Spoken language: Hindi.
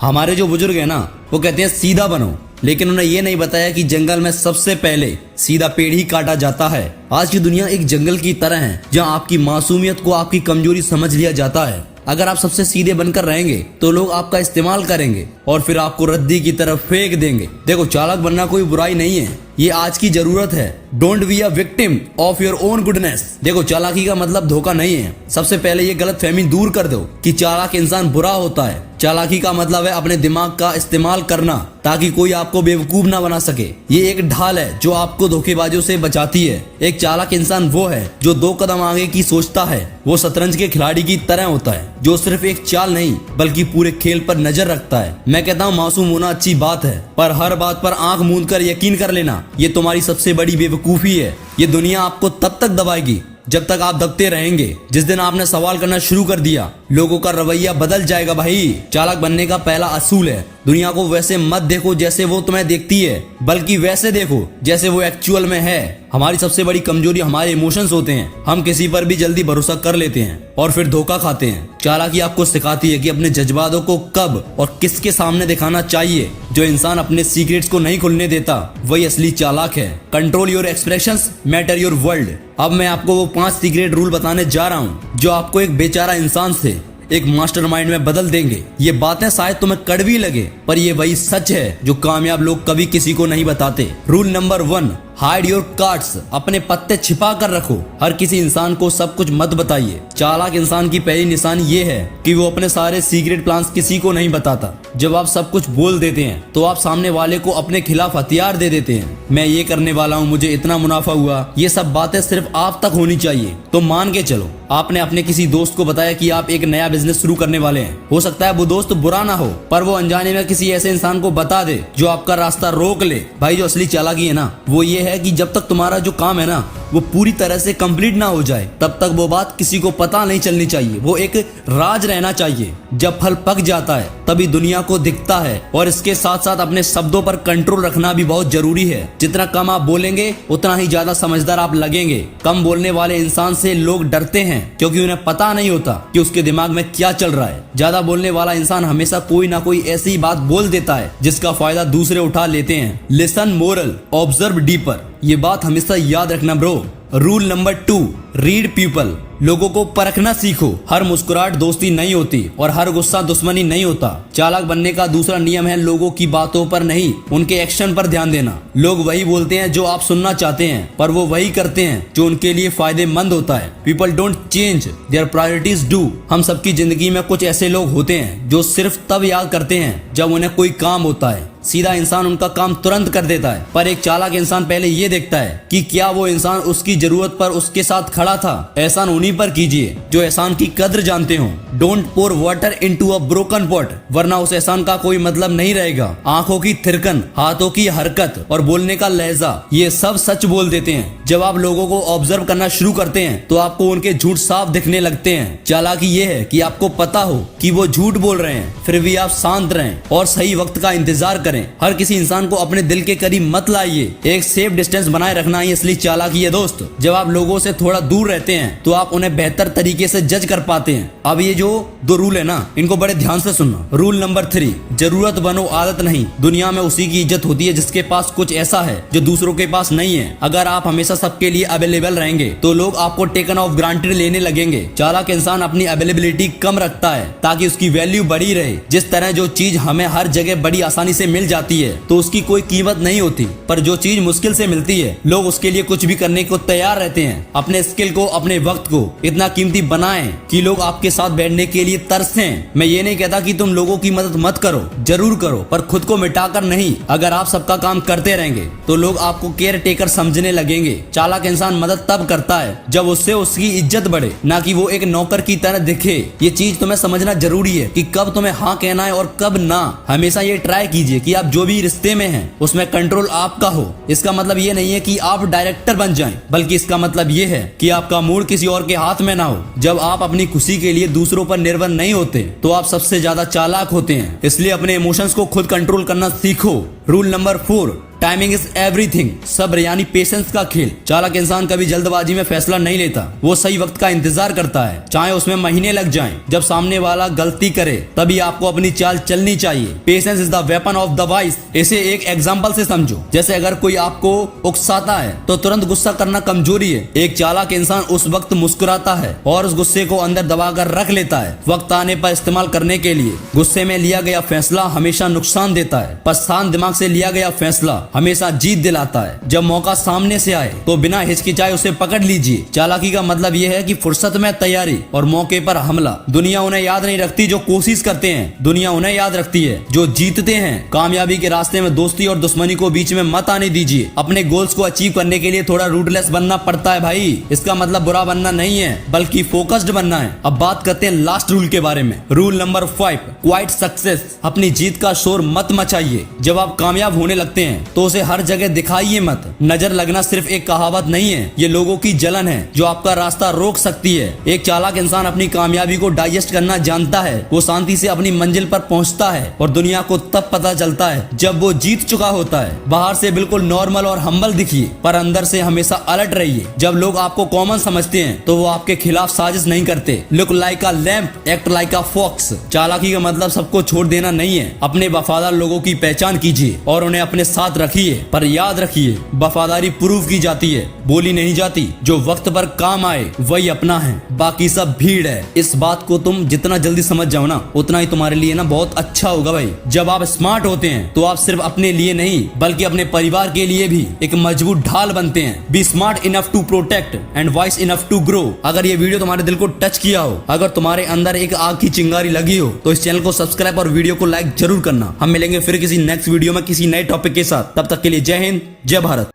हमारे जो बुजुर्ग है ना, वो कहते हैं सीधा बनो, लेकिन उन्हें ये नहीं बताया कि जंगल में सबसे पहले सीधा पेड़ ही काटा जाता है। आज की दुनिया एक जंगल की तरह है जहाँ आपकी मासूमियत को आपकी कमजोरी समझ लिया जाता है। अगर आप सबसे सीधे बनकर रहेंगे तो लोग आपका इस्तेमाल करेंगे और फिर आपको रद्दी की तरफ फेंक देंगे। देखो, चालाक बनना कोई बुराई नहीं है, ये आज की जरूरत है। Don't be a victim of your own goodness. देखो, चालाकी का मतलब धोखा नहीं है। सबसे पहले ये गलत फहमी दूर कर दो कि चालाक इंसान बुरा होता है। चालाकी का मतलब है अपने दिमाग का इस्तेमाल करना ताकि कोई आपको बेवकूफ ना बना सके। ये एक ढाल है जो आपको धोखेबाजों से बचाती है। एक चालाक इंसान वो है जो 2 कदम आगे की सोचता है। वो शतरंज के खिलाड़ी की तरह होता है जो सिर्फ एक चाल नहीं बल्कि पूरे खेल पर नजर रखता है। मैं कहता हूँ मासूम होना अच्छी बात है, पर हर बात पर आंख मूंद कर यकीन कर लेना ये तुम्हारी सबसे बड़ी बेवकूफी है। ये दुनिया आपको तब तक दबाएगी जब तक आप दबते रहेंगे। जिस दिन आपने सवाल करना शुरू कर दिया, लोगों का रवैया बदल जाएगा भाई। चालाक बनने का पहला असूल है, दुनिया को वैसे मत देखो जैसे वो तुम्हें देखती है, बल्कि वैसे देखो जैसे वो एक्चुअल में है। हमारी सबसे बड़ी कमजोरी हमारे इमोशंस होते हैं। हम किसी पर भी जल्दी भरोसा कर लेते हैं और फिर धोखा खाते हैं। चालाकी आपको सिखाती है कि अपने जज्बातों को कब और किसके सामने दिखाना चाहिए। जो इंसान अपने सीक्रेट्स को नहीं खुलने देता वही असली चालाक है। Control your expressions, matter your world. अब मैं आपको वो 5 सीक्रेट रूल बताने जा रहा हूँ जो आपको एक बेचारा इंसान से एक मास्टरमाइंड में बदल देंगे। ये बातें शायद तुम्हें कड़वी लगे, पर ये वही सच है जो कामयाब लोग कभी किसी को नहीं बताते। Rule number 1, hide your cards. अपने पत्ते छिपा कर रखो। हर किसी इंसान को सब कुछ मत बताइए। चालाक इंसान की पहली निशानी ये है कि वो अपने सारे सीक्रेट प्लान्स किसी को नहीं बताता। जब आप सब कुछ बोल देते हैं तो आप सामने वाले को अपने खिलाफ हथियार दे देते हैं। मैं ये करने वाला हूँ, मुझे इतना मुनाफा हुआ। ये सब बातें सिर्फ आप तक होनी चाहिए। तो मान के चलो आपने अपने किसी दोस्त को बताया कि आप एक नया बिजनेस शुरू करने वाले हैं। हो सकता है वो दोस्त बुरा ना हो, पर वो अनजाने में किसी ऐसे इंसान को बता दे जो आपका रास्ता रोक ले। भाई, जो असली चालाकी है ना, वो ये है कि जब तक तुम्हारा जो काम है ना वो पूरी तरह से कंप्लीट ना हो जाए तब तक वो बात किसी को पता नहीं चलनी चाहिए। वो एक राज रहना चाहिए। जब फल पक जाता है तभी दुनिया को दिखता है। और इसके साथ साथ अपने शब्दों पर कंट्रोल रखना भी बहुत जरूरी है। जितना कम आप बोलेंगे उतना ही ज्यादा समझदार आप लगेंगे। कम बोलने वाले इंसान से लोग डरते हैं क्योंकि उन्हें पता नहीं होता कि उसके दिमाग में क्या चल रहा है। ज्यादा बोलने वाला इंसान हमेशा कोई ना कोई ऐसी बात बोल देता है जिसका फायदा दूसरे उठा लेते हैं। Listen moral, observe deeper. ये बात हमेशा याद रखना bro. Rule number 2, read people. लोगों को परखना सीखो। हर मुस्कुराहट दोस्ती नहीं होती और हर गुस्सा दुश्मनी नहीं होता। चालाक बनने का दूसरा नियम है लोगों की बातों पर नहीं, उनके एक्शन पर ध्यान देना। लोग वही बोलते हैं जो आप सुनना चाहते हैं, पर वो वही करते हैं जो उनके लिए फायदेमंद होता है। People don't change, there priorities do. हम सबकी जिंदगी में कुछ ऐसे लोग होते हैं जो सिर्फ तब याद करते हैं जब उन्हें कोई काम होता है। सीधा इंसान उनका काम तुरंत कर देता है, पर एक चालाक इंसान पहले ये देखता है कि क्या वो इंसान उसकी जरूरत पर उसके साथ खड़ा था। एहसान उन्हीं पर कीजिए जो एहसान की कद्र जानते हो। Don't pour water into a broken pot, वरना उस एहसान का कोई मतलब नहीं रहेगा। आंखों की थिरकन, हाथों की हरकत और बोलने का लहजा, ये सब सच बोल देते हैं। जब आप लोगों को ऑब्जर्व करना शुरू करते हैं तो आपको उनके झूठ साफ दिखने लगते हैं। चालाकी ये है कि आपको पता हो कि वो झूठ बोल रहे हैं, फिर भी आप शांत रहें और सही वक्त का इंतजार करें। हर किसी इंसान को अपने दिल के करीब मत लाइए। एक सेफ डिस्टेंस बनाए रखना ही असली चालाकी है दोस्त। जब आप लोगों से थोड़ा दूर रहते हैं तो आप उन्हें बेहतर तरीके से जज कर पाते हैं। अब ये जो 2 रूल है ना, इनको बड़े ध्यान से सुनना। रूल नंबर 3, जरूरत बनो आदत नहीं। दुनिया में उसी की इज्जत होती है जिसके पास कुछ ऐसा है जो दूसरों के पास नहीं है। अगर आप हमेशा सबके लिए अवेलेबल रहेंगे तो लोग आपको टेकन ऑफ ग्रांटेड लेने लगेंगे। चालाक इंसान अपनी अवेलेबिलिटी कम रखता है ताकि उसकी वैल्यू बड़ी रहे। जिस तरह जो चीज हमें हर जगह बड़ी आसानी से मिल जाती है तो उसकी कोई कीमत नहीं होती, पर जो चीज मुश्किल से मिलती है लोग उसके लिए कुछ भी करने को तैयार रहते हैं। अपने स्किल को, अपने वक्त को इतना कीमती बनाएं कि लोग आपके साथ बैठने के लिए तरसें। मैं ये नहीं कहता कि तुम लोगों की मदद मत करो, जरूर करो, पर खुद को मिटाकर नहीं। अगर आप सबका काम करते रहेंगे तो लोग आपको केयर टेकर समझने लगेंगे। चालाक इंसान मदद तब करता है जब उससे उसकी इज्जत बढ़े, ना कि वो एक नौकर की तरह दिखे। ये चीज तुम्हें समझना जरूरी है कि कब तुम्हें हाँ कहना है और कब ना। हमेशा ये ट्राई कीजिए कि आप जो भी रिश्ते में हैं उसमें कंट्रोल आपका हो। इसका मतलब ये नहीं है कि आप डायरेक्टर बन जाएं, बल्कि इसका मतलब ये है कि आपका मूड किसी और के हाथ में ना हो। जब आप अपनी खुशी के लिए दूसरों पर निर्भर नहीं होते तो आप सबसे ज्यादा चालाक होते हैं। इसलिए अपने इमोशंस को खुद कंट्रोल करना सीखो rule number 4, timing is everything. सब्र यानी पेशेंस का खेल। चालाक इंसान कभी जल्दबाजी में फैसला नहीं लेता, वो सही वक्त का इंतजार करता है, चाहे उसमें महीने लग जाएं। जब सामने वाला गलती करे तभी आपको अपनी चाल चलनी चाहिए। Patience is the weapon of the wise. इसे एक एग्जांपल से समझो, जैसे अगर कोई आपको उकसाता है तो तुरंत गुस्सा करना कमजोरी है। एक चालाक इंसान उस वक्त मुस्कुराता है और उस गुस्से को अंदर दबाकर रख लेता है, वक्त आने पर इस्तेमाल करने के लिए। गुस्से में लिया गया फैसला हमेशा नुकसान देता है, पर शांत दिमाग से लिया गया फैसला हमेशा जीत दिलाता है। जब मौका सामने से आए तो बिना हिचकिचाए उसे पकड़ लीजिए। चालाकी का मतलब यह है कि फुर्सत में तैयारी और मौके पर हमला। दुनिया उन्हें याद नहीं रखती जो कोशिश करते हैं, दुनिया उन्हें याद रखती है जो जीतते हैं। कामयाबी के रास्ते में दोस्ती और दुश्मनी को बीच में मत आने दीजिए। अपने गोल्स को अचीव करने के लिए थोड़ा रूटलेस बनना पड़ता है भाई। इसका मतलब बुरा बनना नहीं है, बल्कि फोकस्ड बनना है। अब बात करते हैं लास्ट रूल के बारे में। Rule number 5, quite success. अपनी जीत का शोर मत मचाइए। जब आप कामयाब होने लगते हैं तो उसे हर जगह दिखाइए मत। नजर लगना सिर्फ एक कहावत नहीं है, ये लोगों की जलन है जो आपका रास्ता रोक सकती है। एक चालाक इंसान अपनी कामयाबी को डाइजेस्ट करना जानता है। वो शांति से अपनी मंजिल पर पहुंचता है और दुनिया को तब पता चलता है जब वो जीत चुका होता है। बाहर से बिल्कुल नॉर्मल और हम्बल दिखिए, पर अंदर से हमेशा अलर्ट रहिए। जब लोग आपको कॉमन समझते हैं तो वो आपके खिलाफ साजिश नहीं करते। Look like a lamp, act like a fox. चालाकी का मतलब सबको छोड़ देना नहीं है। अपने वफादार लोगों की पहचान कीजिए और उन्हें अपने साथ रखिए, पर याद रखिए वफादारी प्रूव की जाती है, बोली नहीं जाती। जो वक्त पर काम आए वही अपना है, बाकी सब भीड़ है। इस बात को तुम जितना जल्दी समझ जाओ ना, उतना ही तुम्हारे लिए ना बहुत अच्छा होगा भाई। जब आप स्मार्ट होते हैं तो आप सिर्फ अपने लिए नहीं बल्कि अपने परिवार के लिए भी एक मजबूत ढाल बनते हैं। Be smart enough to protect and wise enough to grow. अगर ये वीडियो तुम्हारे दिल को टच किया हो, अगर तुम्हारे अंदर एक आग की चिंगारी लगी हो, तो इस चैनल को सब्सक्राइब और वीडियो को लाइक जरूर करना। हम मिलेंगे फिर किसी नेक्स्ट वीडियो में किसी नए टॉपिक के साथ। तब तक के लिए जय हिंद, जय भारत।